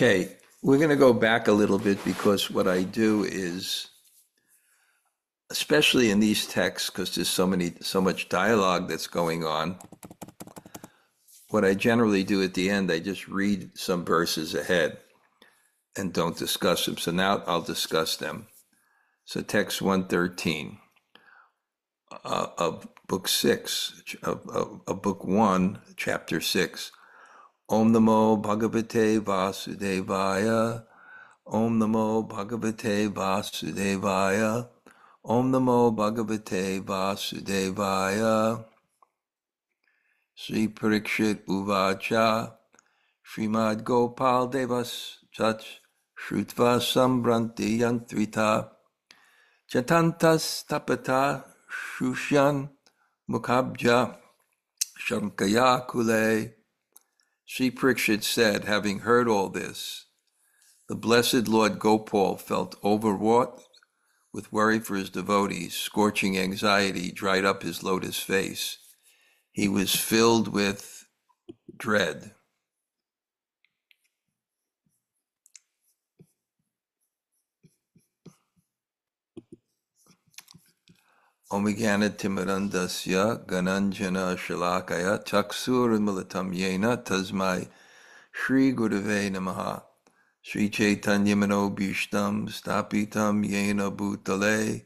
Okay, we're going to go back a little bit because what I do is, especially in these texts, because there's so much dialogue that's going on, what I generally do at the end, I just read some verses ahead and don't discuss them. So now I'll discuss them. So text 113 of book 6, of book 1, chapter 6. Om Namo Bhagavate Vasudevaya. Om Namo Bhagavate Vasudevaya. Om Namo Bhagavate Vasudevaya. Śrī Parīkṣit uvāca. śrīmad-gopāla-devas. chrutvā sambhrānti-yantritaḥ. jātāntas-tāpataḥ. śuṣyan. mukhābjaḥ. śaṅkayākulaḥ. Śrī Parīkṣit said, having heard all this, the blessed Lord Gopāla felt overwrought with worry for his devotees. Scorching anxiety dried up his lotus face. He was filled with dread. Omigyanatimirandasya gananjana shalakaya chaksurimilitam yena tasmai Shri Gurave Namaha. Shri Chaitanya Manobhishtam Stapitam Yena Bhutale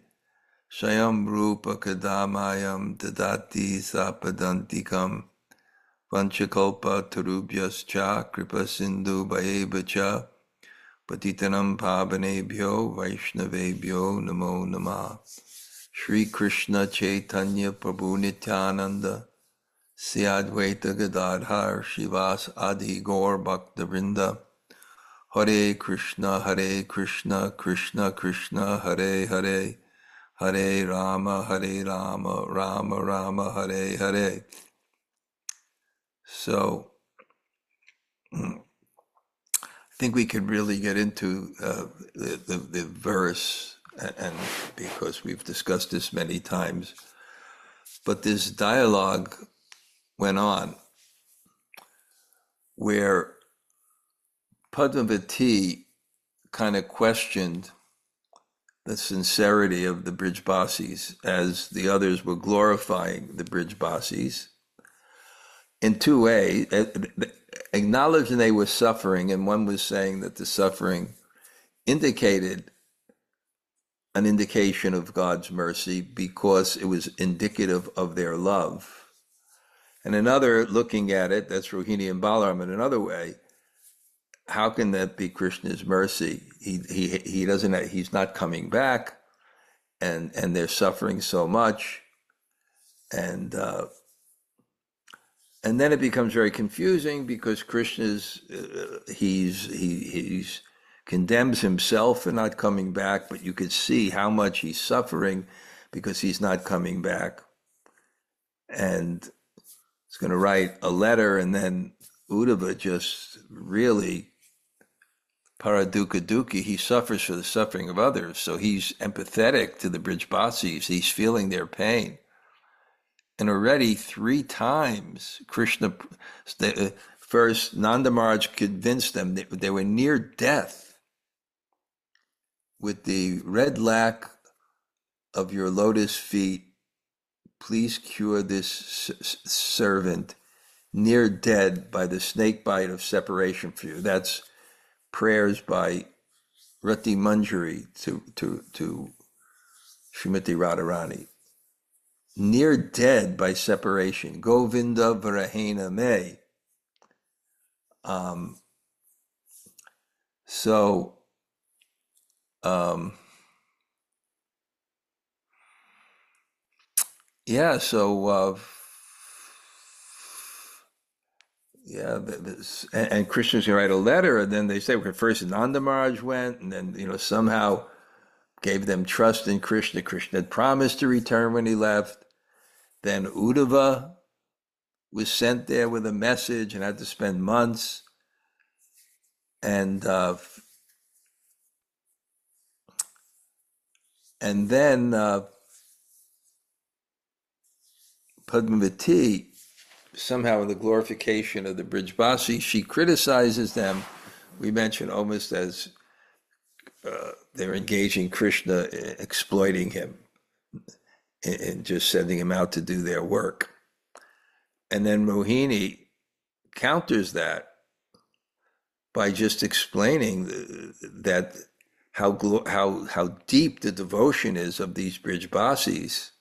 Shayam Rupa Kadamayam Dadati Sapadantikam Vanchakalpa Tarubhyascha Kripa Sindhu Bhayevacha Patitanam Pavanebhyo Vaishnavebhyo Namo Namah. Shri Krishna Chaitanya Prabhu Nityananda Sri Advaita Gadadhar Shivas Adi Gaur Bhaktavrinda. Hare Krishna, Krishna Krishna, Hare Hare, Hare Rama, Rama Rama, Hare Hare. So, I think we could really get into the verse, and because we've discussed this many times, but this dialogue went on where Padmavati kind of questioned the sincerity of the Bṛhad-bhāgavatāmṛtas as the others were glorifying the Bṛhad-bhāgavatāmṛtas in two ways, acknowledging they were suffering, and one was saying that the suffering indicated an indication of God's mercy because it was indicative of their love. And another, looking at it, that's Rohini and Balaram in another way, how can that be Krishna's mercy? He doesn't. He's not coming back, and they're suffering so much, and then it becomes very confusing because Krishna's he's condemns himself for not coming back, but you could see how much he's suffering because he's not coming back, and he's going to write a letter, and then Uddhava just really paradukha dukhi, he suffers for the suffering of others, so he's empathetic to the Bṛhad-bhāgavatāmṛtas, he's feeling their pain. And already 3 times, Krishna, first Nanda Maharaj convinced them that they were near death with the red lac of your lotus feet. Please cure this servant near dead by the snake bite of separation for you. That's prayers by Rati Manjari to Srimati Radharani. Near dead by separation. Govinda Varahena Me. So and Krishna's going to write a letter, and then they say, well, first Nanda Maharaj went, and then, somehow gave them trust in Krishna. Krishna had promised to return when he left. Then Uddhava was sent there with a message and had to spend months. And then Padmavati, somehow in the glorification of the Bṛhad-bhāgavatāmṛtas, she criticizes them we mentioned almost as they're engaging Krishna, exploiting him, and just sending him out to do their work. And then Rohini counters that by just explaining that how deep the devotion is of these Bṛhad-bhāsis,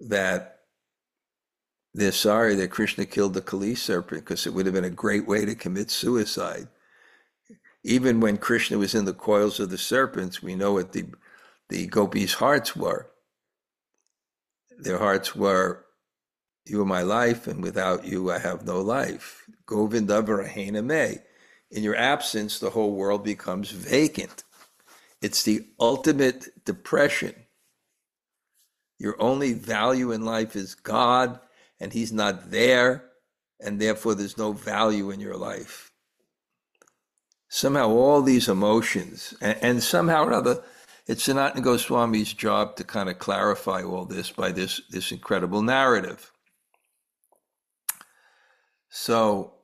that they're sorry that Krishna killed the Kali serpent because it would have been a great way to commit suicide. Even when Krishna was in the coils of the serpents, we know what the gopis' hearts were. Their hearts were, you are my life, and without you I have no life. Govinda Varahena me. In your absence, the whole world becomes vacant. It's the ultimate depression. Your only value in life is God, and he's not there, and therefore there's no value in your life. Somehow all these emotions, and somehow or other, it's Sanatana Goswami's job to kind of clarify all this by this incredible narrative. So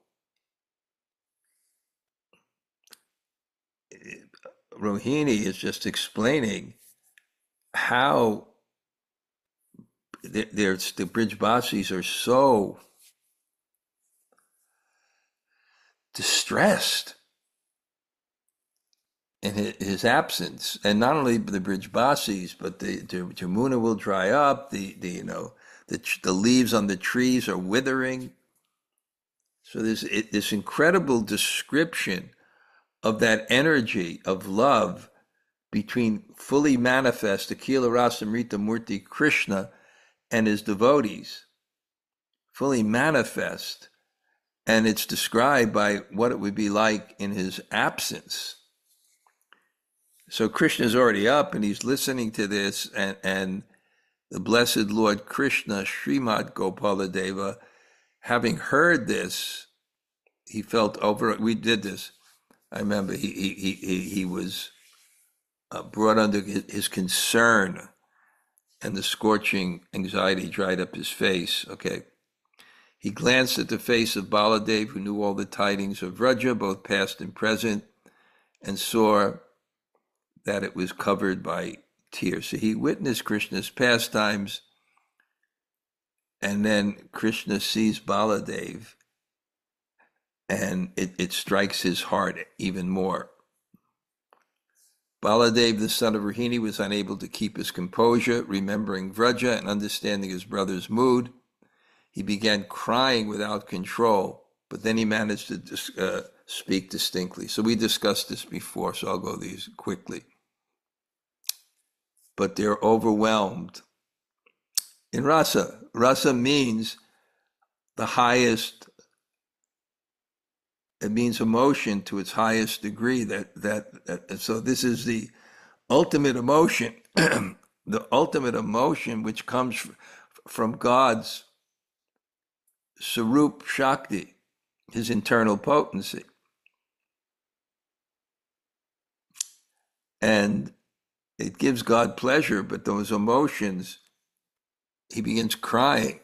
Rohini is just explaining how the Bṛhad-bhāsis are so distressed in his absence, and not only the Bṛhad-bhāsis, but the Jamuna will dry up. The leaves on the trees are withering. So there's this incredible description of that energy of love between fully manifest Akila Rasamrita Murti Krishna and his devotees, fully manifest, and it's described by what it would be like in his absence. So Krishna's already up and he's listening to this, and the blessed Lord Krishna, śrīmad-gopāla-devas, having heard this, he felt we did this. I remember he was brought under his concern, and the scorching anxiety dried up his face. Okay. He glanced at the face of Baladev, who knew all the tidings of Vraja, both past and present, and saw that it was covered by tears. So he witnessed Krishna's pastimes, and then Krishna sees Baladev, and it strikes his heart even more. Baladev, the son of Rohini, was unable to keep his composure, remembering Vraja and understanding his brother's mood. He began crying without control, but then he managed to speak distinctly. So we discussed this before, so I'll go these quickly. But they're overwhelmed. In rasa, rasa means the highest. It means emotion to its highest degree. So this is the ultimate emotion, the ultimate emotion which comes from God's Sarup Shakti, his internal potency. And it gives God pleasure, but those emotions, he begins crying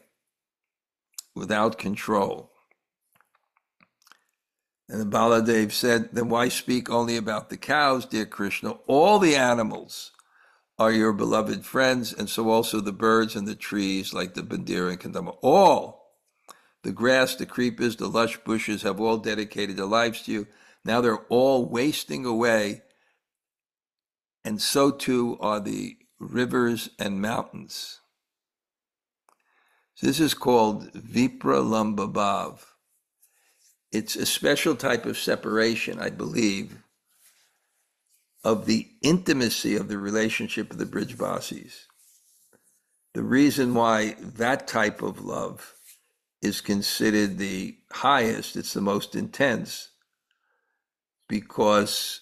without control. And the Baladev said, then why speak only about the cows, dear Krishna? All the animals are your beloved friends, and so also the birds and the trees like the Bandira and Kandama. All, the grass, the creepers, the lush bushes have all dedicated their lives to you. Now they're all wasting away, and so too are the rivers and mountains. So this is called Vipralambhabhav. It's a special type of separation, I believe, of the intimacy of the relationship of the Bṛhad-bhāsis. The reason why that type of love is considered the highest, it's the most intense, because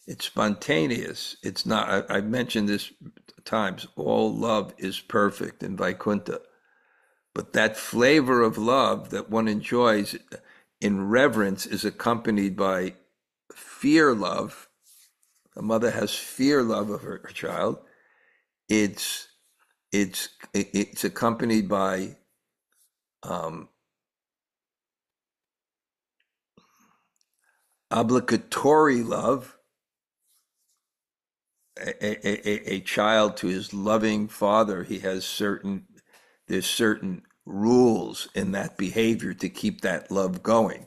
it's spontaneous. It's not, I've mentioned this times, all love is perfect in Vaikuntha. But that flavor of love that one enjoys in reverence is accompanied by fear love. A mother has fear love of her child. It's accompanied by obligatory love, a child to his loving father, there's certain rules in that behavior to keep that love going.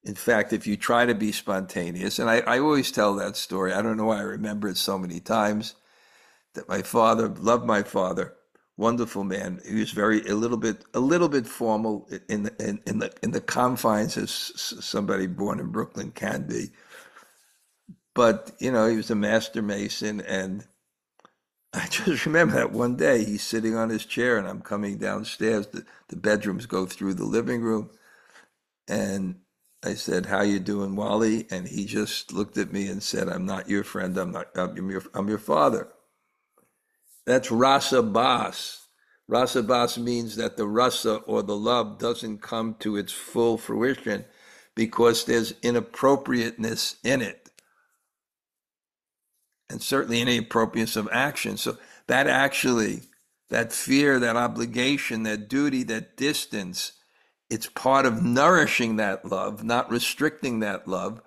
In fact, if you try to be spontaneous, and I always tell that story, I don't know why I remember it so many times, that my father, loved my father, wonderful man. He was a little bit formal in the confines as somebody born in Brooklyn can be. But, he was a master mason. And I just remember that one day he's sitting on his chair and I'm coming downstairs. The bedrooms go through the living room. And I said, "How you doing, Wally?" And he just looked at me and said, "I'm not your friend. I'm your father." That's rasa bas. Rasa bas means that the rasa, or the love, doesn't come to its full fruition because there's inappropriateness in it. And certainly inappropriateness of action. So that fear, that obligation, that duty, that distance, it's part of nourishing that love, not restricting that love,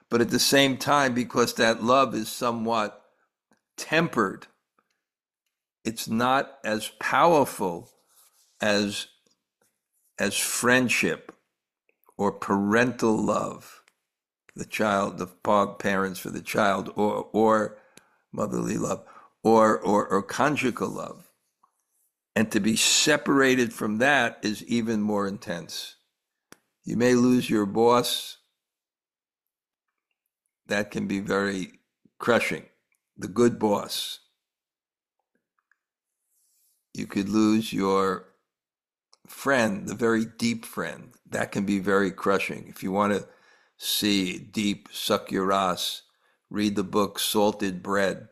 but at the same time, because that love is somewhat tempered, it's not as powerful as friendship or parental love, the parents for the child, or motherly love, or conjugal love. And to be separated from that is even more intense. You may lose your boss. That can be very crushing. The good boss. You could lose your friend, the very deep friend. That can be very crushing. If you want to see deep, suck your ass, read the book Salted Bread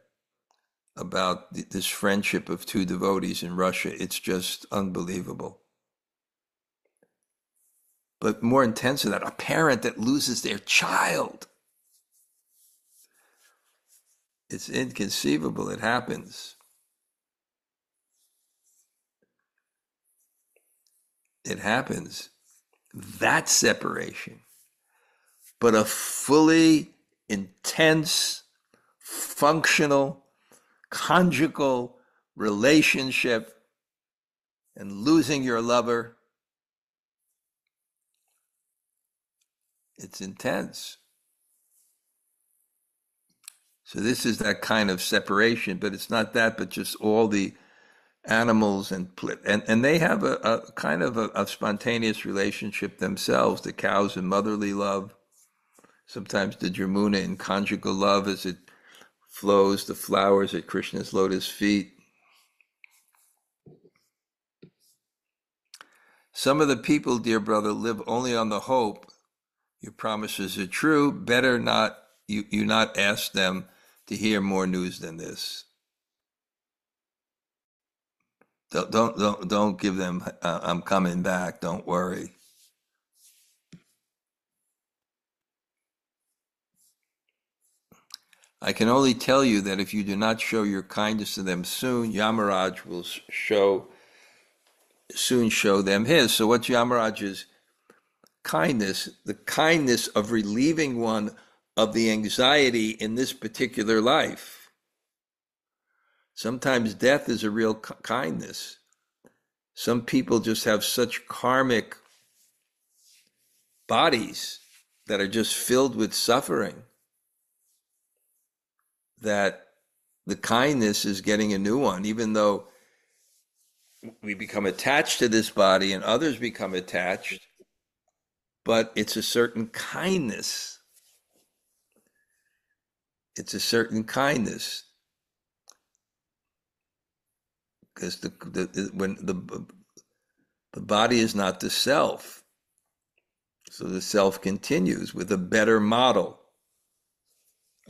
about this friendship of two devotees in Russia. It's just unbelievable. But more intense than that, a parent that loses their child. It's inconceivable. It happens. It happens. That separation. But a fully intense, functional, conjugal relationship, and losing your lover, it's intense. So this is that kind of separation, but it's not that, but just all the animals and they have a kind of a spontaneous relationship themselves. The cows in motherly love, sometimes the Jamuna in conjugal love as it flows, the flowers at Krishna's lotus feet. Some of the people, dear brother, live only on the hope your promises are true. Better not you not ask them to hear more news than this. Don't give them. I'm coming back. Don't worry. I can only tell you that if you do not show your kindness to them soon, Yamaraj will soon show them his. So what's Yamaraj's kindness? The kindness of relieving one of the anxiety in this particular life. Sometimes death is a real kindness. Some people just have such karmic bodies that are just filled with suffering that the kindness is getting a new one, even though we become attached to this body and others become attached, but it's a certain kindness. It's a certain kindness. Because the body is not the self. So the self continues with a better model.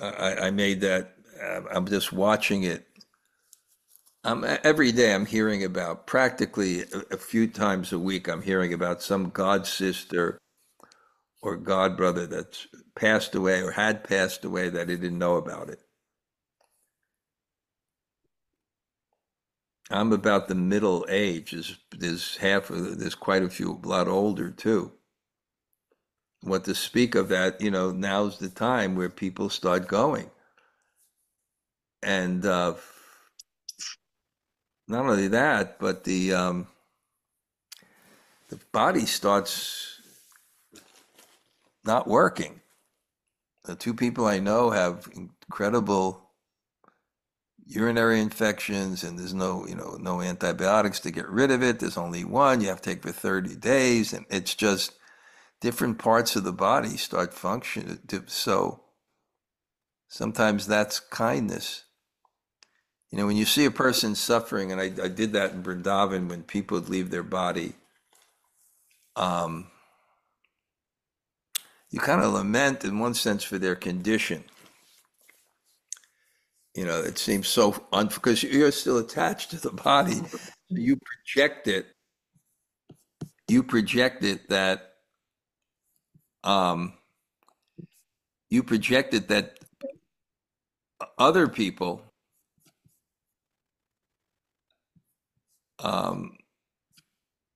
I made that, I'm just watching it. Every day I'm hearing about, practically a few times a week, I'm hearing about some god sister or god brother that's passed away or had passed away that I didn't know about it. I'm about the middle age. There's quite a few, a lot older too. what to speak of that, now's the time where people start going. And not only that, but the body starts not working. The two people I know have incredible urinary infections, and there's no antibiotics to get rid of it. There's only one you have to take for 30 days, and it's just different parts of the body start functioning. So sometimes that's kindness. When you see a person suffering, and I did that in Vrindavan when people would leave their body, you kind of lament in one sense for their condition. It seems so because you're still attached to the body. You project it. You project it that other people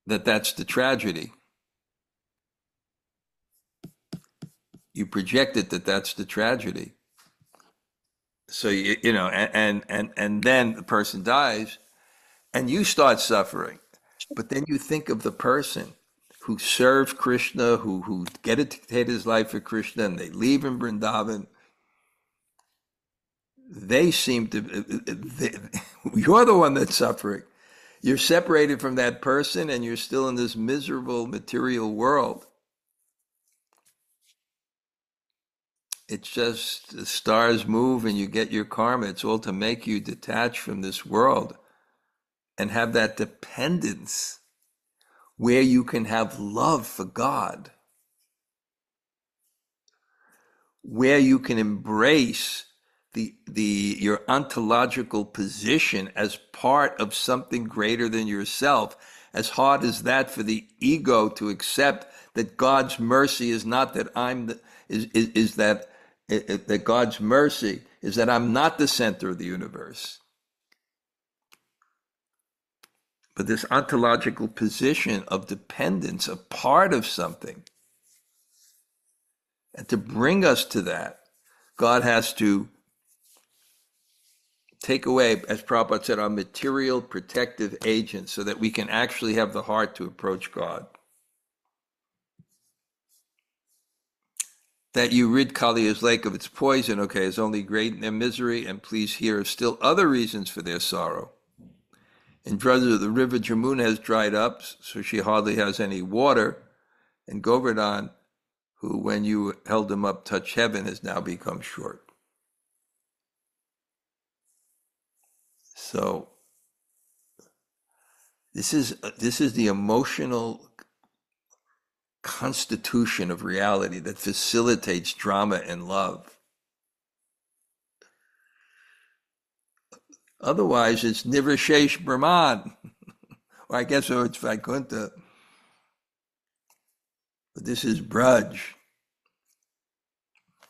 that's the tragedy. You project it that's the tragedy. So and then the person dies, and you start suffering. But then you think of the person who served Krishna, who dedicated his life for Krishna, and they leave in Vrindavan. They seem to. You're the one that's suffering. You're separated from that person, and you're still in this miserable material world. It's just the stars move and you get your karma. It's all to make you detach from this world and have that dependence where you can have love for God, where you can embrace your ontological position as part of something greater than yourself. As hard as that for the ego to accept that God's mercy is not that that God's mercy is that I'm not the center of the universe. But this ontological position of dependence, a part of something. And to bring us to that, God has to take away, as Prabhupada said, our material protective agents so that we can actually have the heart to approach God. That you rid Kaliya's lake of its poison, okay, is only great in their misery, and please here are still other reasons for their sorrow. In Bṛhad, the river Jamuna has dried up, so she hardly has any water, and Govardhan, who when you held him up touched heaven, has now become short. So this is the emotional constitution of reality that facilitates drama and love. Otherwise, it's Nirvishesh Brahman. Or I guess it's Vaikuntha. But this is Braj.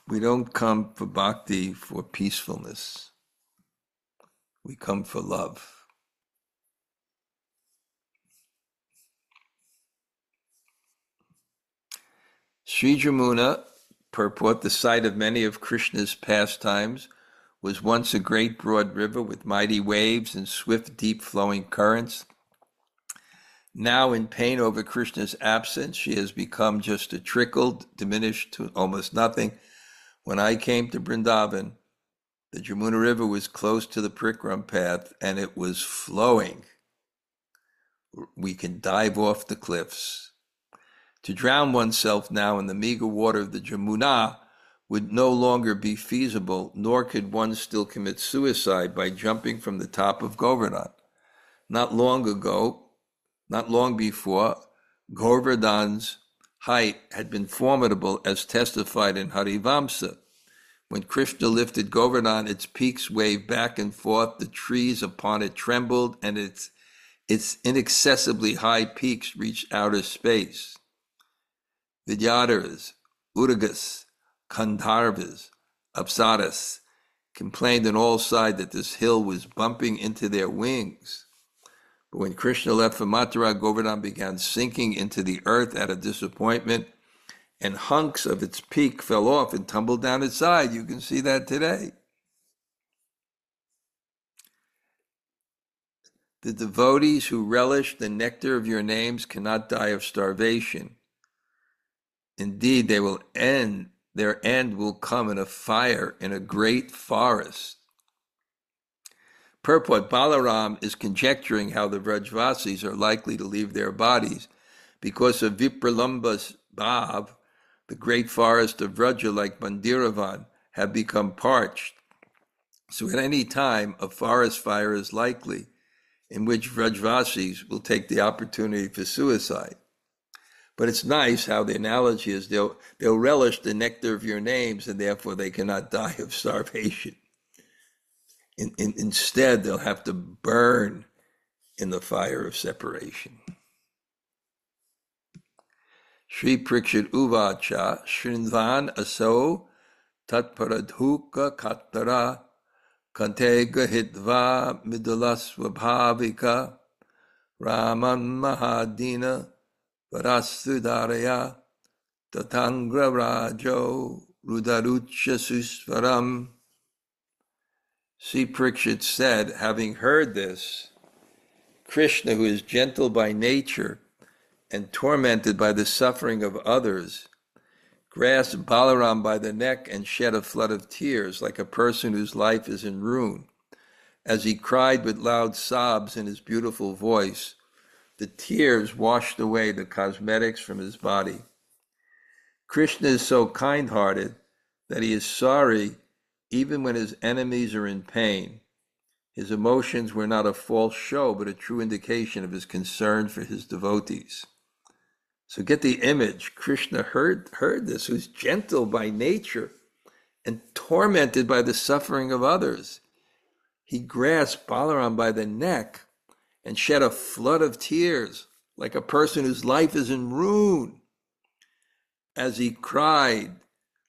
We don't come for bhakti for peacefulness. We come for love. Sri Jamuna, purport the site of many of Krishna's pastimes, was once a great broad river with mighty waves and swift, deep-flowing currents. Now, in pain over Krishna's absence, she has become just a trickle, diminished to almost nothing. When I came to Vrindavan, the Jamuna River was close to the Parikram path, and it was flowing. We can dive off the cliffs. To drown oneself now in the meager water of the Jamuna would no longer be feasible, nor could one still commit suicide by jumping from the top of Govardhan. Not long before, Govardhan's height had been formidable as testified in Harivamsa. When Krishna lifted Govardhan, its peaks waved back and forth, the trees upon it trembled, and its inaccessibly high peaks reached outer space. Vidyadharas, Udagas, Kandharvas, Apsaras complained on all sides that this hill was bumping into their wings. But when Krishna left for Mathura, Govardhan began sinking into the earth out of disappointment, and hunks of its peak fell off and tumbled down its side. You can see that today. The devotees who relish the nectar of your names cannot die of starvation. Indeed, their end will come in a fire in a great forest. Purport: Balaram is conjecturing how the Vrajvasis are likely to leave their bodies because of Vipralambha's bhav. The great forest of Vraja, like Mandiravan, have become parched. So at any time, a forest fire is likely, in which Vrajvasis will take the opportunity for suicide. But it's nice how the analogy is they'll relish the nectar of your names, and therefore they cannot die of starvation. Instead, they'll have to burn in the fire of separation. Śrī Parīkṣit uvāca śrīnvan aso tatparadhuka kattara kantega hitvā midulasvabhavika raman mahadina varasudaraya tatangra rajo rudarucha susvaram. Śrī Parīkṣit said, having heard this, Krishna, who is gentle by nature and tormented by the suffering of others, grasped Balaram by the neck and shed a flood of tears like a person whose life is in ruin. As he cried with loud sobs in his beautiful voice, the tears washed away the cosmetics from his body. Krishna is so kind-hearted that he is sorry even when his enemies are in pain. His emotions were not a false show, but a true indication of his concern for his devotees. So get the image. Krishna heard this, who's gentle by nature and tormented by the suffering of others. He grasped Balaram by the neck and shed a flood of tears like a person whose life is in ruin. As he cried,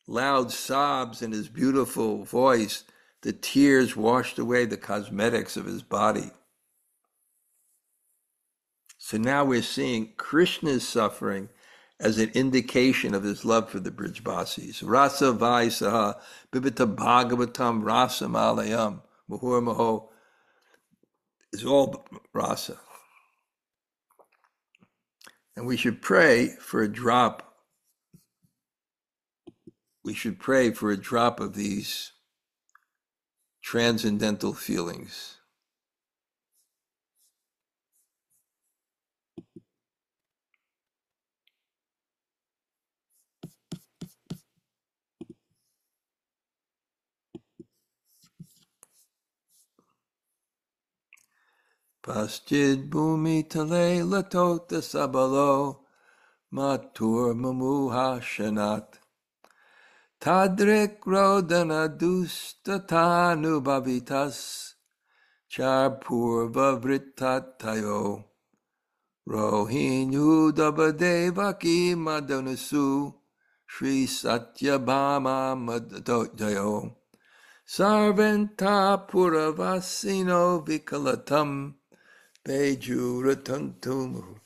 loud sobs in his beautiful voice, the tears washed away the cosmetics of his body. So now we're seeing Krishna's suffering as an indication of his love for the Bṛhad-bhāgavatāmṛta. Rasa vaisaha Bṛhad-bhāgavatāmṛta rasamalayam muhurmaho is all rasa. And we should pray for a drop. We should pray for a drop of these transcendental feelings. Paschid bhumi tale latota sabalo matur mamuha shanat tadrik rodana dustatanu bhavitas charpurva vrittatayo rohinu dabadevaki madanasu Shri Satyabhama Maddayo Sarvanta Puravasino Vikalatam Bejuratantum.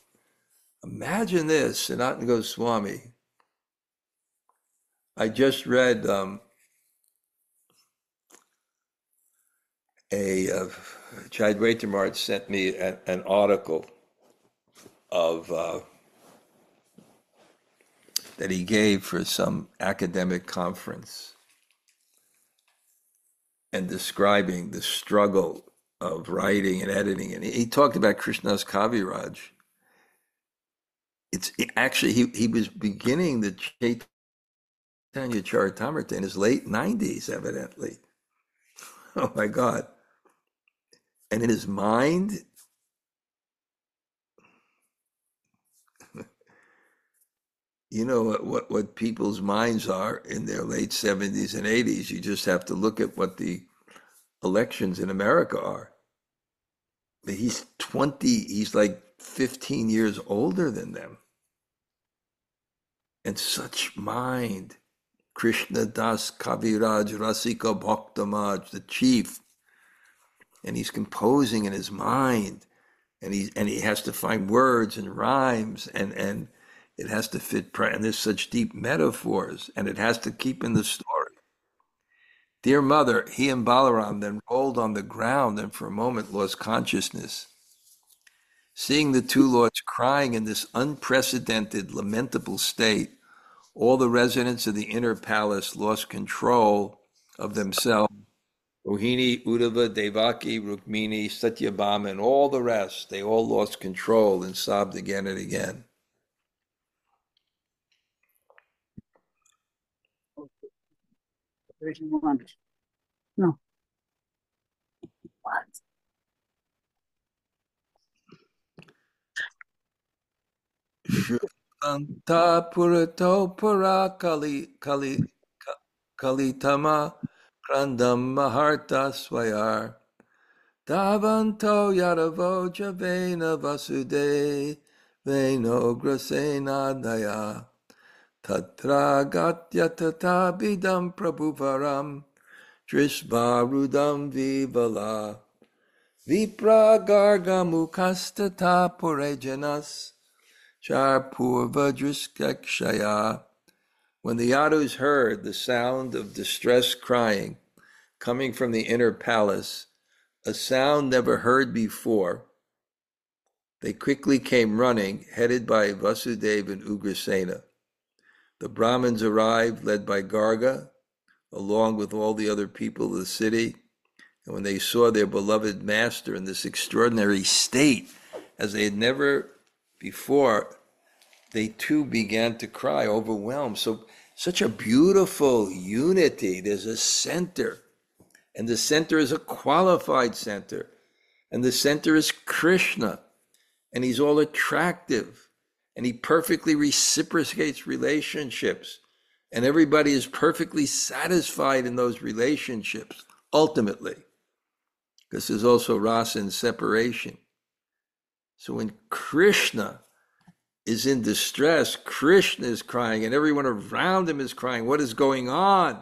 Imagine this, Sanatana Goswami. I just read Chidwaita Maharaj sent me an article of that he gave for some academic conference and describing the struggle of writing and editing. And he talked about Krishna's Kaviraj. Actually, he was beginning the Chaitanya Charitamrita in his late 90s, evidently. Oh my God. And in his mind, you know what people's minds are in their late 70s and 80s. You just have to look at what the elections in America are. He's like 15 years older than them. And such mind. Krishna Das Kaviraj Rasika Bhaktamaj, the chief. And he's composing in his mind. And he has to find words and rhymes and It has to fit, and there's such deep metaphors, and it has to keep in the story. Dear mother, he and Balaram then rolled on the ground and for a moment lost consciousness. Seeing the two lords crying in this unprecedented, lamentable state, all the residents of the inner palace lost control of themselves. Rohini, Uddhava, Devaki, Rukmini, Satyabhama, and all the rest, they all lost control and sobbed again and again. No. What? Anta purato para kalitama krandam maharta swayar. Davanto yadavo javena vasude veno grasena daya. Tatra gatya tatabidam prabhuvaram drishvarudam vivala. Vipra gargamukastata purejanas Charpurvadriskakshaya. When the Yadus heard the sound of distressed crying coming from the inner palace, a sound never heard before, they quickly came running, headed by Vasudeva and Ugrasena. The Brahmins arrived, led by Garga, along with all the other people of the city, and when they saw their beloved master in this extraordinary state, as they had never before, they too began to cry, overwhelmed. So, such a beautiful unity. There's a center, and the center is a qualified center, and the center is Krishna, and he's all attractive, and he perfectly reciprocates relationships, and everybody is perfectly satisfied in those relationships, ultimately, because there's also rasa and separation. So when Krishna is in distress, Krishna is crying, and everyone around him is crying, what is going on?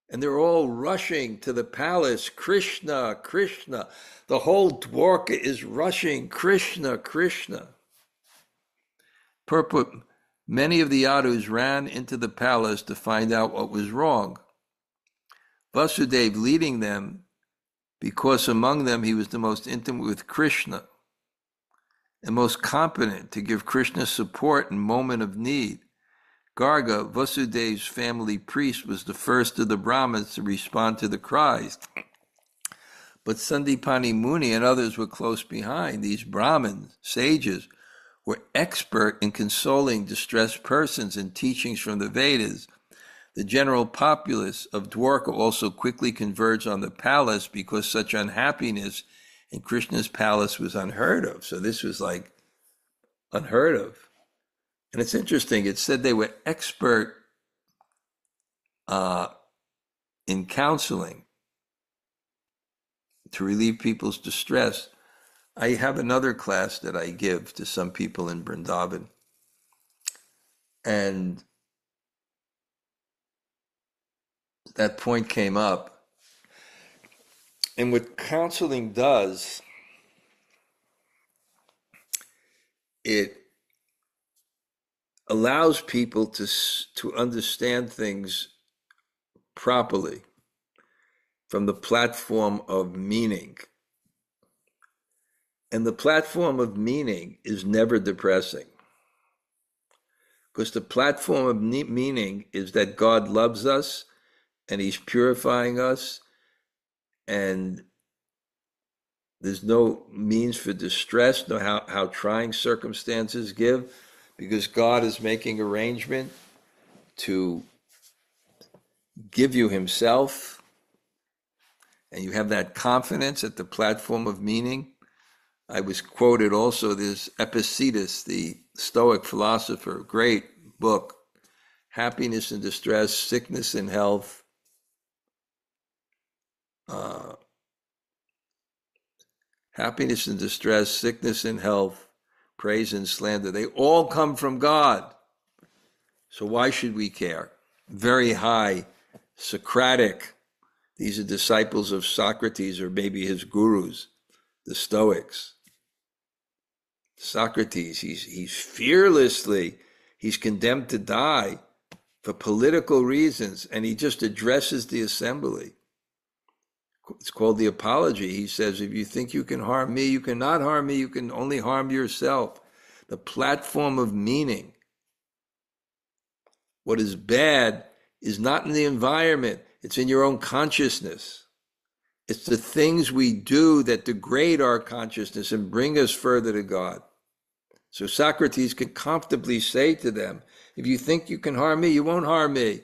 And they're all rushing to the palace, Krishna, Krishna. The whole Dwarka is rushing, Krishna, Krishna. Purport, many of the Yadus ran into the palace to find out what was wrong. Vasudeva leading them, because among them he was the most intimate with Krishna and most competent to give Krishna support in moment of need. Garga, Vasudeva's family priest, was the first of the Brahmins to respond to the cries. But Sandipani Muni and others were close behind. These Brahmins, sages, were expert in consoling distressed persons and teachings from the Vedas. The general populace of Dwarka also quickly converged on the palace because such unhappiness in Krishna's palace was unheard of. So this was like unheard of. And it's interesting, it said they were expert in counseling to relieve people's distress. I have another class that I give to some people in Vrindavan. And that point came up. And what counseling does, it allows people to understand things properly from the platform of meaning. And the platform of meaning is never depressing. Because the platform of meaning is that God loves us and he's purifying us, and there's no means for distress, no how trying circumstances give, because God is making arrangement to give you himself, and you have that confidence at the platform of meaning. I was quoted also, there's Epictetus, the Stoic philosopher, great book, Happiness and Distress, Sickness and Health, happiness and distress, sickness and health, praise and slander, they all come from God. So why should we care? Very high, Socratic. These are disciples of Socrates, or maybe his gurus, the Stoics. Socrates, he's fearlessly, he's condemned to die for political reasons, and he just addresses the assembly. It's called the apology. He says, if you think you can harm me, you cannot harm me, you can only harm yourself. The platform of meaning. What is bad is not in the environment, it's in your own consciousness. It's the things we do that degrade our consciousness and bring us further to God. So Socrates could comfortably say to them, if you think you can harm me, you won't harm me.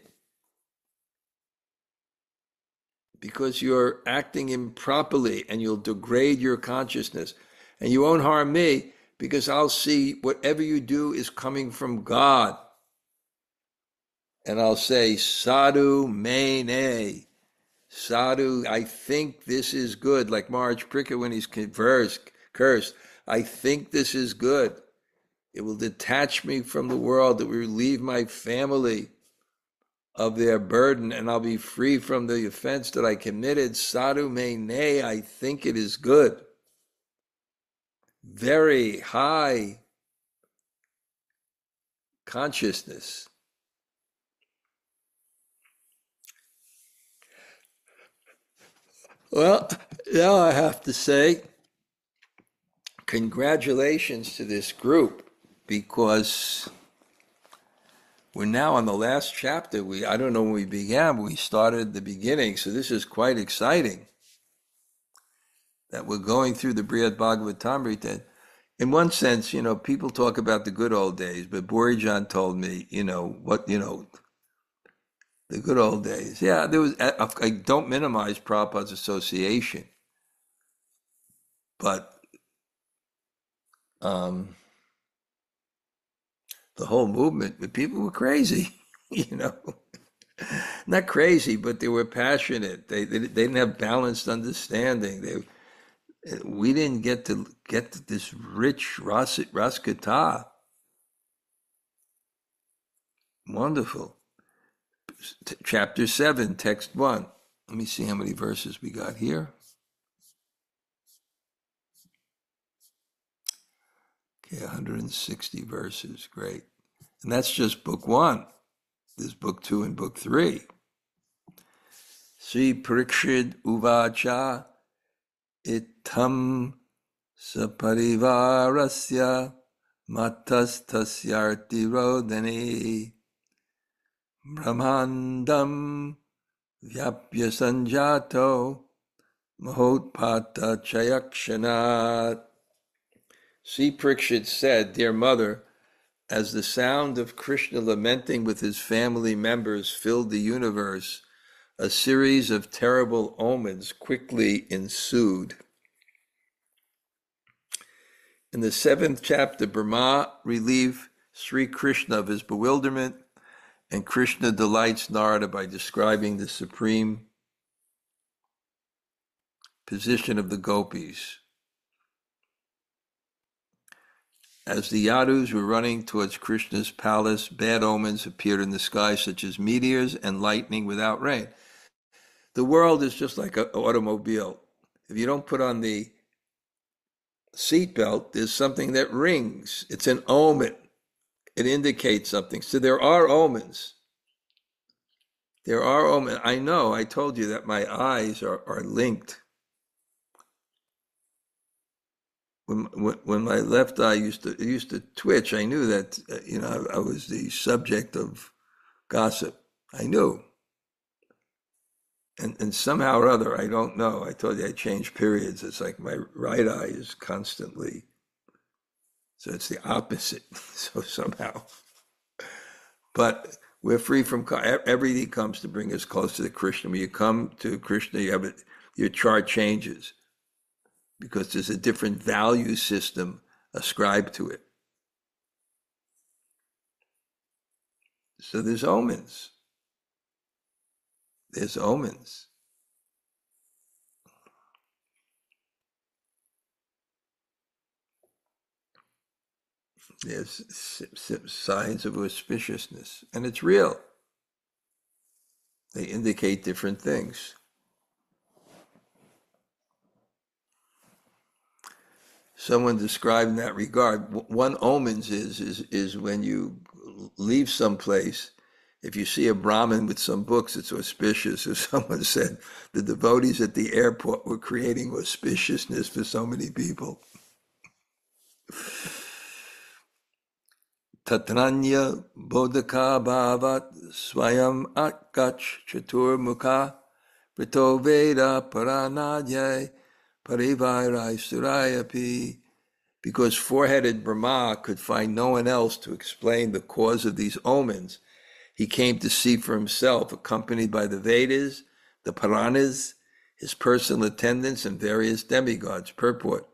Because you're acting improperly and you'll degrade your consciousness. And you won't harm me because I'll see whatever you do is coming from God. And I'll say, sadhu mene. Sadhu, I think this is good. Like Maharaj Parikshit when he's cursed. I think this is good. It will detach me from the world. It will relieve my family of their burden, and I'll be free from the offense that I committed. Sadhu mene, I think it is good. Very high consciousness. Well, now I have to say, congratulations to this group, because we're now on the last chapter. I don't know when we began, but we started at the beginning, so this is quite exciting that we're going through the Bṛhad-bhāgavatāmṛta. In one sense, people talk about the good old days, but Borijan told me, the good old days. Yeah, I don't minimize Prabhupada's association, but the whole movement, the people were crazy, Not crazy, but they were passionate. They didn't have balanced understanding. We didn't get to this rich raskatha. Wonderful. Chapter 7, text 1. Let me see how many verses we got here. Okay, 160 verses. Great. And that's just book 1. There's book 2 and book 3. Śrī Parīkṣit uvāca itam saparivarasya mātas-tasya-rodhani brahmandam vyapya sanjato mahotpata chayakshanat. Śrī Parīkṣit said, dear mother, as the sound of Krishna lamenting with his family members filled the universe, a series of terrible omens quickly ensued. In the 7th chapter, Brahma relieved Sri Krishna of his bewilderment, and Krishna delights Narada by describing the supreme position of the gopis. As the yadus were running towards Krishna's palace, bad omens appeared in the sky, such as meteors and lightning without rain. The world is just like an automobile. If you don't put on the seatbelt, there's something that rings. It's an omen. It indicates something. So there are omens. There are omens. I know, I told you that my eyes are linked. When my left eye used to twitch, I knew that I was the subject of gossip. I knew. And somehow or other, I don't know. I told you I changed periods. It's like my right eye is constantly, so it's the opposite. So somehow, but we're free from everything comes to bring us closer to Krishna. When you come to Krishna, your chart changes because there's a different value system ascribed to it. So there's omens. There's omens. There's signs of auspiciousness, and it's real. They indicate different things. someone described in that regard. One omens is when you leave someplace. If you see a Brahmin with some books, it's auspicious. As someone said, the devotees at the airport were creating auspiciousness for so many people. Tatranya bodhaka bhavat swayam akach chatur mukha prito veda paranadya parivairai surayapi. Because four-headed Brahma could find no one else to explain the cause of these omens, he came to see for himself, accompanied by the Vedas, the Puranas, his personal attendants, and various demigods. Purport: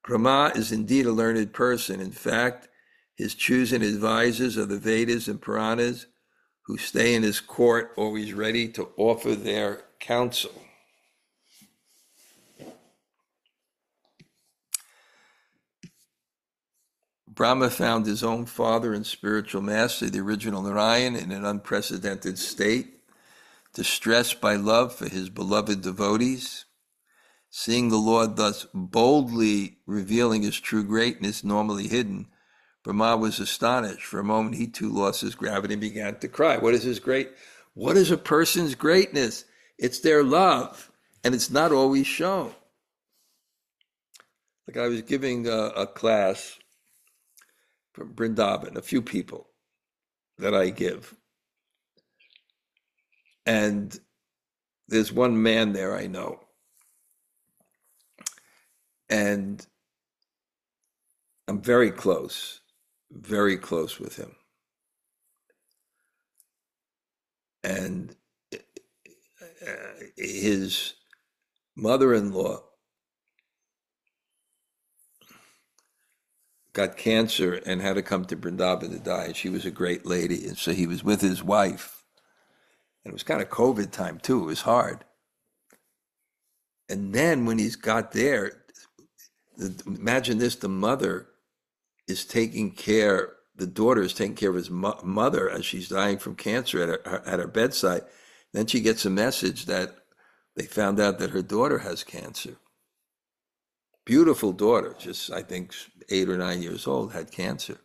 Brahma is indeed a learned person. In fact, his chosen advisors are the Vedas and Puranas, who stay in his court, always ready to offer their counsel. Brahma found his own father and spiritual master, the original Narayan, in an unprecedented state, distressed by love for his beloved devotees. Seeing the Lord thus boldly revealing his true greatness, normally hidden, Brahma was astonished. For a moment, he too lost his gravity and began to cry. What is a person's greatness? It's their love, and it's not always shown. Like I was giving a class from Vrindavan, a few people that I give. And there's one man there I know. And I'm very close with him. And his mother-in-law got cancer and had to come to Vrindavan to die. And she was a great lady. And so he was with his wife. And it was kind of COVID time too. It was hard. And then when he's got there, imagine this, the mother is taking care, the daughter is taking care of his mother as she's dying from cancer at her bedside. Then she gets a message that they found out that her daughter has cancer. Beautiful daughter, just I think 8 or 9 years old, had cancer.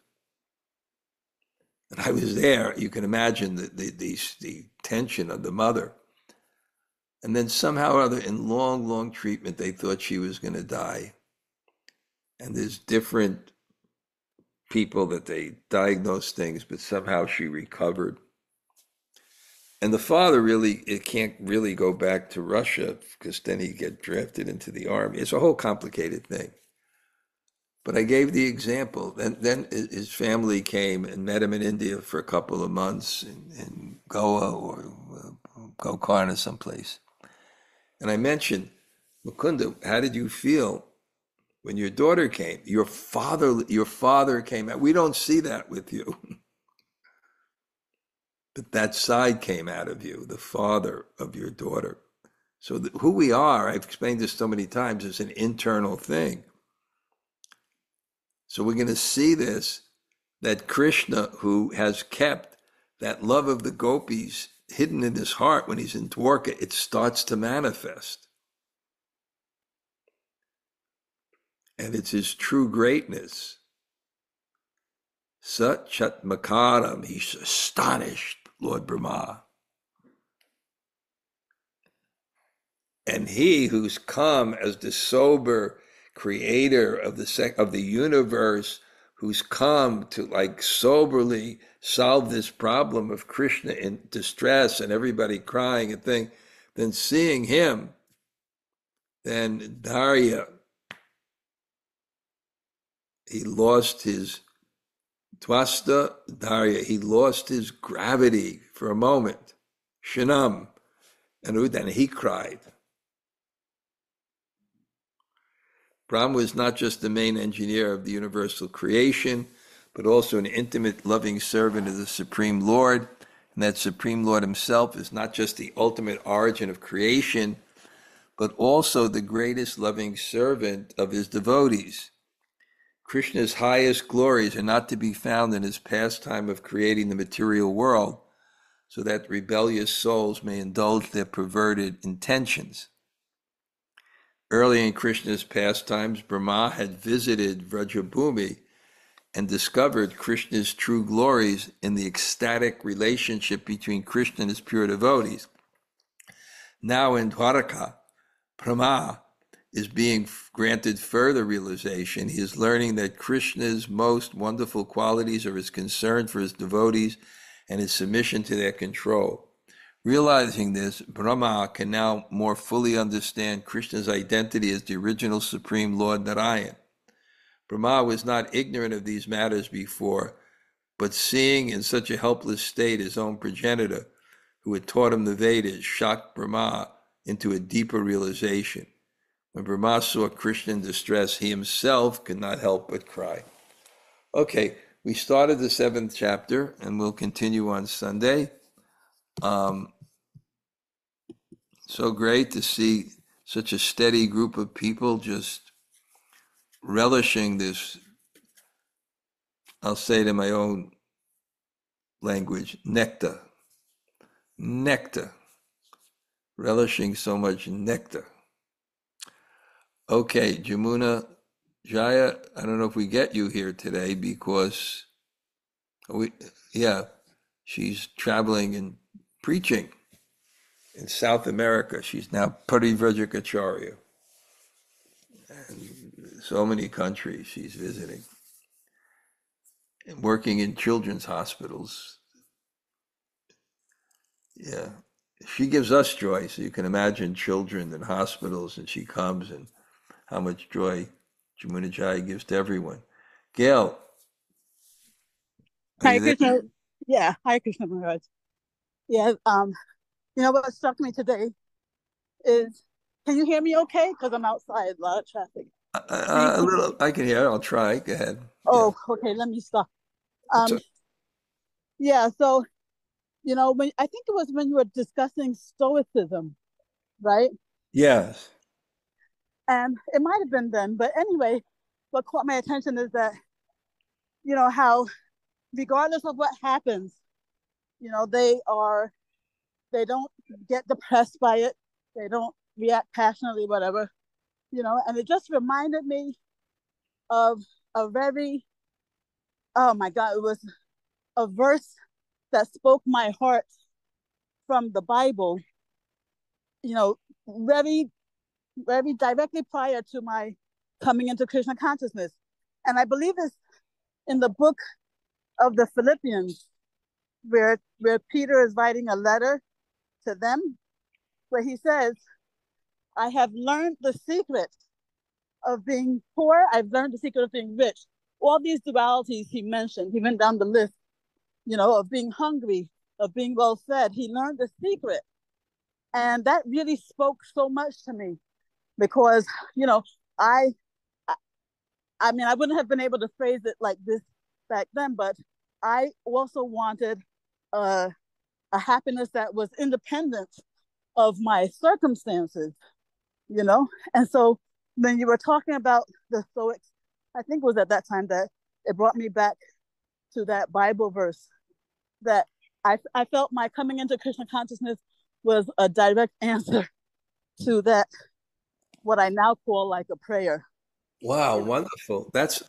And I was there. You can imagine the tension of the mother. And then somehow or other, in long treatment, they thought she was going to die. And there's different people that they diagnose things, but somehow she recovered. And the father it can't really go back to Russia because then he'd get drafted into the army. It's a whole complicated thing. But I gave the example. Then his family came and met him in India for a couple of months in Goa or Gokarna someplace. And I mentioned, Mukunda, how did you feel when your daughter came? Your father came out. We don't see that with you. But that side came out of you, the father of your daughter. So who we are, I've explained this so many times, is an internal thing. So we're going to see this, that Krishna, who has kept that love of the gopis hidden in his heart when he's in Dwarka, it starts to manifest. And it's his true greatness. Sat Chat Makaram, he's astonished, Lord Brahma. And he who's come as the sober creator of the universe, who's come to like soberly solve this problem of Krishna in distress and everybody crying and thing, then seeing him, then Dharya, he lost his Twasta Dharya, he lost his gravity for a moment. Shanam. And then he cried. Brahma was not just the main engineer of the universal creation, but also an intimate, loving servant of the Supreme Lord. And that Supreme Lord himself is not just the ultimate origin of creation, but also the greatest loving servant of his devotees. Krishna's highest glories are not to be found in his pastime of creating the material world, so that rebellious souls may indulge their perverted intentions. Early in Krishna's pastimes, Brahma had visited Vrajabhumi and discovered Krishna's true glories in the ecstatic relationship between Krishna and his pure devotees. Now in Dwaraka, Brahma is being granted further realization. He is learning that Krishna's most wonderful qualities are his concern for his devotees and his submission to their control. Realizing this, Brahma can now more fully understand Krishna's identity as the original Supreme Lord Narayan. Brahma was not ignorant of these matters before, but seeing in such a helpless state his own progenitor, who had taught him the Vedas, shocked Brahma into a deeper realization. When Brahma saw Krishna in distress, he himself could not help but cry. Okay, we started the 7th chapter, and we'll continue on Sunday. So great to see such a steady group of people just relishing this, I'll say it in my own language, nectar. Nectar. Relishing so much nectar. Okay, Jamuna Jaya, I don't know if we get you here today because she's traveling and preaching in South America. She's now Parivrajacharya. And so many countries she's visiting. And working in children's hospitals. Yeah. She gives us joy, so you can imagine children in hospitals, and she comes, and how much joy Jamuna Jaya gives to everyone. Gail, are Hare you there? Krishna. Yeah, Hare Krishna Maharaj. Yeah, what struck me today is, can you hear me okay? Because I'm outside, a lot of traffic. A little, I can hear. I'll try. Go ahead. Oh, okay, let me stop. So, Yeah, so, when I think it was when you were discussing Stoicism, right? yes. And it might have been then, but anyway, what caught my attention is that, how regardless of what happens, they don't get depressed by it. They don't react passionately, whatever, and it just reminded me of a very, oh my God, it was a verse that spoke my heart from the Bible, very, very directly prior to my coming into Krishna consciousness. And I believe it's in the book of the Philippians, where Peter is writing a letter to them, where he says, I have learned the secret of being poor. I've learned the secret of being rich. All these dualities he mentioned, he went down the list, of being hungry, of being well fed. He learned the secret. And that really spoke so much to me because, I, I mean, I wouldn't have been able to phrase it like this back then, but I also wanted a happiness that was independent of my circumstances, And so when you were talking about the Stoics, I think it was at that time that it brought me back to that Bible verse that I felt my coming into Krishna consciousness was a direct answer to that, what I now call like a prayer. Wow, wonderful. That's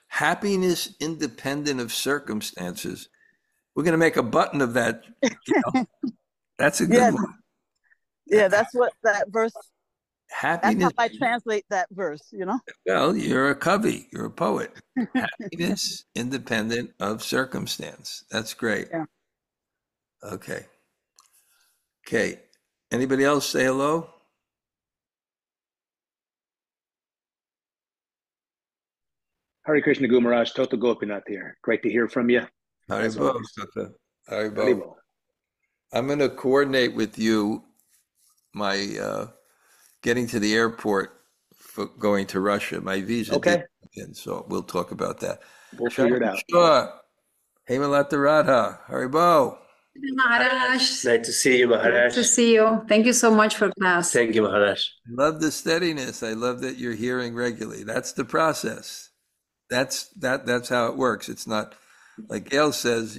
happiness independent of circumstances. We're going to make a button of that. That's a good Yeah, one. yeah, that's what that verse. That's Happiness. how I translate that verse. Well, you're a Kavi. You're a poet. Happiness independent of circumstance. That's great. Yeah. Okay. Okay. Anybody else say hello? Hare Krishna Guru Maharaj, Tota Gopinath here. Great to hear from you. As Haribo. always. Haribo. Haribo. I'm going to coordinate with you my getting to the airport for going to Russia. My visa Okay. didn't, so we'll talk about that. We'll figure it out. Sure. Hemalata Radha. Haribo. Maharaj, Nice to see you, good Maharaj. to see you. Thank you so much for class. Thank you, Maharaj. Love the steadiness. I love that you're hearing regularly. That's the process. That's how it works. It's not like Gail says,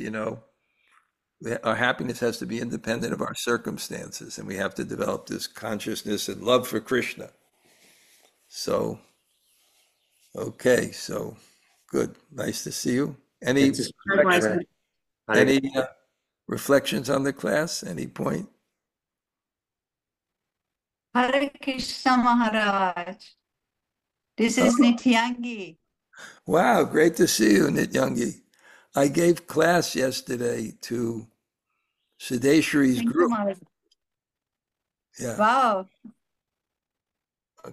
our happiness has to be independent of our circumstances, and we have to develop this consciousness and love for Krishna. So, okay, so good. Nice to see you. Any reflections on the class? Any point? Hare Krishna Maharaj. This is Nityangi. Wow, great to see you, Nityangi. I gave class yesterday to Siddheshwari's Thank you, group. Maharaj. Yeah. Wow,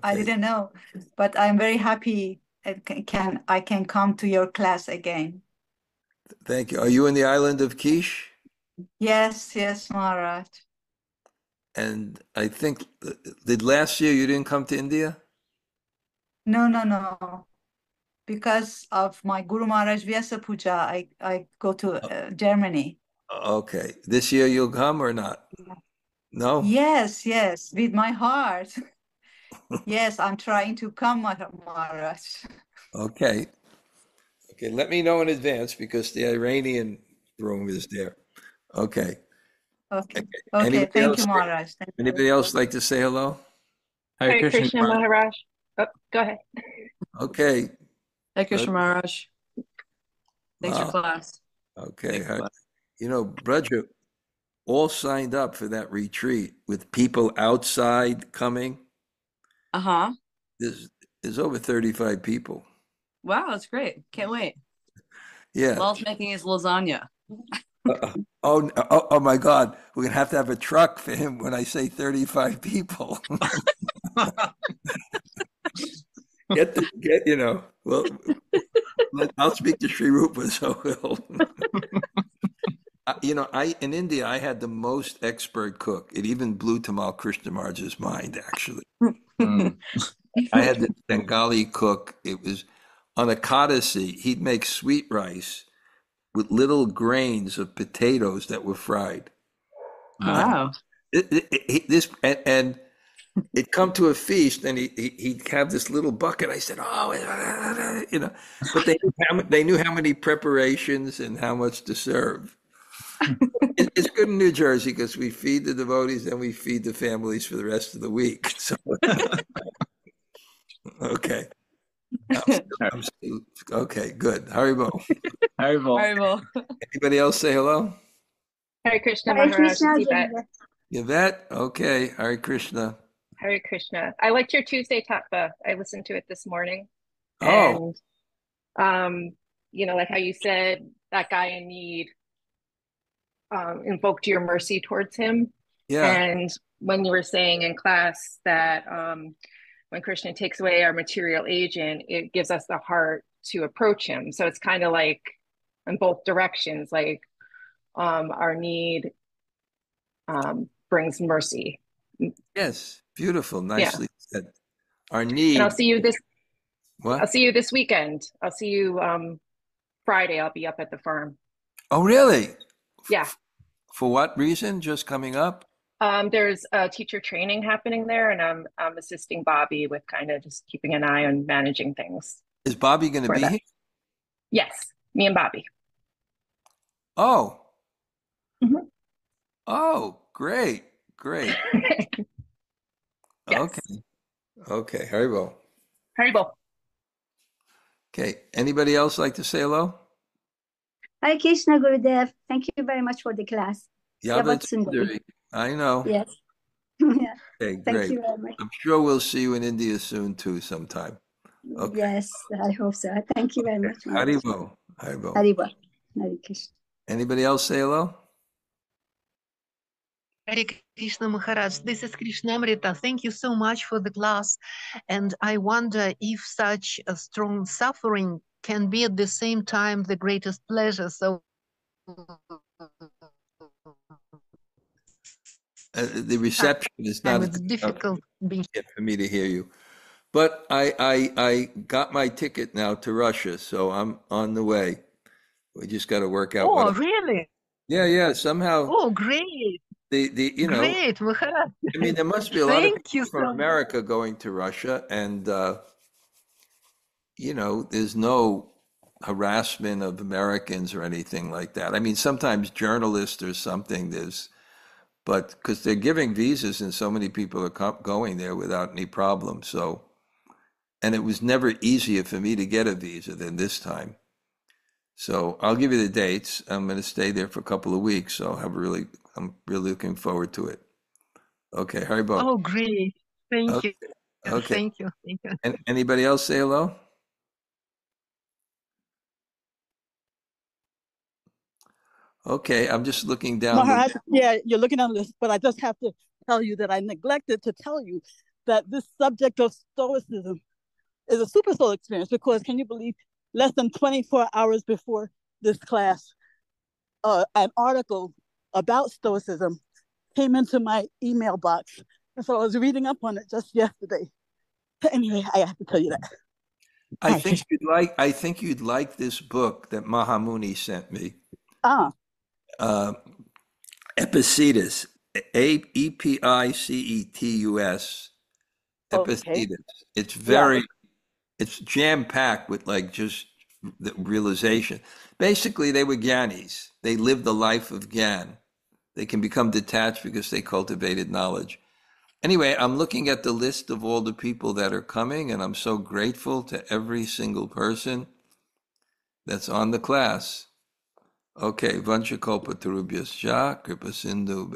I Okay. didn't know, but I'm very happy I can come to your class again. Thank you. Are you in the island of Kish? Yes, yes, Maharaj. And I think, did last year you didn't come to India? No, no, no. Because of my Guru Maharaj Vyasa Puja, I go to Germany. Okay. This year you'll come or not? No? Yes, yes, with my heart. Yes, I'm trying to come, Maharaj. Okay. Okay, let me know in advance because the Iranian room is there. Okay. Okay, Okay. okay, Anybody thank else, you, Maharaj. Thank you. anybody else like to say hello? Hare Krishna Maharaj. Oh, go ahead. Okay. Hare Krishna Maharaj. Thanks Wow. for class. Okay. Thanks, class. You know, Bṛhad all signed up for that retreat with people outside coming. Uh-huh. There's over 35 people. Wow, that's great. Can't wait. Yeah. Lal's making his lasagna. Oh my God. We're going to have a truck for him when I say 35 people. Well, I'll speak to Sri Rupa, so he'll. In India, I had the most expert cook. It even blew Tamal Krishna Maharaj's mind, actually. I had the Bengali cook. It was on Ekadasi. He'd make sweet rice with little grains of potatoes that were fried. Wow. And it'd come to a feast, and he'd have this little bucket. I said, but they knew how many preparations and how much to serve. It's good in New Jersey because we feed the devotees and we feed the families for the rest of the week. So, okay. Okay, good. Haribo. Haribo. Anybody else say hello? Hare Krishna Hare Maharaj. Krishna, Yvette. Yvette? Okay. Hare Krishna. Hare Krishna. I liked your Tuesday tattva. I listened to it this morning. Oh. And, like how you said that guy in need invoked your mercy towards him. Yeah. And when you were saying in class that when Krishna takes away our material agent, it gives us the heart to approach him. So it's kind of like in both directions, like our need brings mercy. Yes. Beautiful. Nicely said. Our need. And I'll see you this. What? I'll see you this weekend. I'll see you Friday. I'll be up at the farm. Oh, really? Yeah. For what reason? Just coming up? There's a teacher training happening there, and I'm assisting Bobby with kind of just keeping an eye on managing things. Is Bobby going to be here? Yes, me and Bobby. Oh. Mm-hmm. Oh, great. Yes. Okay. Haribo. Haribo. Okay. Anybody else like to say hello? Hare Krishna Gurudev. Thank you very much for the class. Sundari. I know. Yes. Yeah. Okay, Thank great. you very much. I'm sure we'll see you in India soon too, sometime. Okay. Yes, I hope so. Thank you very much. Haribo. Haribo. Hare Krishna. Anybody else say hello? Hare Krishna Maharaj, this is Krishna-katha. Thank you so much for the class. And I wonder if such a strong suffering can be at the same time the greatest pleasure. So The reception is not it's difficult for me to hear you. But I got my ticket now to Russia, so I'm on the way. We just got to work out. Oh, really? Yeah. Somehow. Oh, great. Great, Maharaj. I mean, there must be a lot of people from America going to Russia, and there's no harassment of Americans or anything like that. I mean, sometimes journalists or something but because they're giving visas and so many people are going there without any problem. So and it was never easier for me to get a visa than this time. So I'll give you the dates. I'm going to stay there for a couple of weeks, so I'm really looking forward to it. Okay, Haribo. Oh, great. Thank Okay. you. Okay. Thank you. Thank you. And anybody else say hello? Okay, I'm just looking down. Maharaj, yeah, you're looking on this, but I just have to tell you that I neglected to tell you that this subject of Stoicism is a super soul experience, because can you believe less than 24 hours before this class, an article about Stoicism came into my email box. And so I was reading up on it just yesterday. Anyway, I have to tell you that. I think you'd like this book that Mahamuni sent me. Epictetus, Epictetus. Epictetus. Okay. It's jam-packed with like just the realization. Basically, they were Gyanis. They lived the life of Gyan. They can become detached because they cultivated knowledge. Anyway, I'm looking at the list of all the people that are coming, and I'm so grateful to every single person that's on the class. Okay, Vanchakalpatarubhyascha, Kripa Sindhu,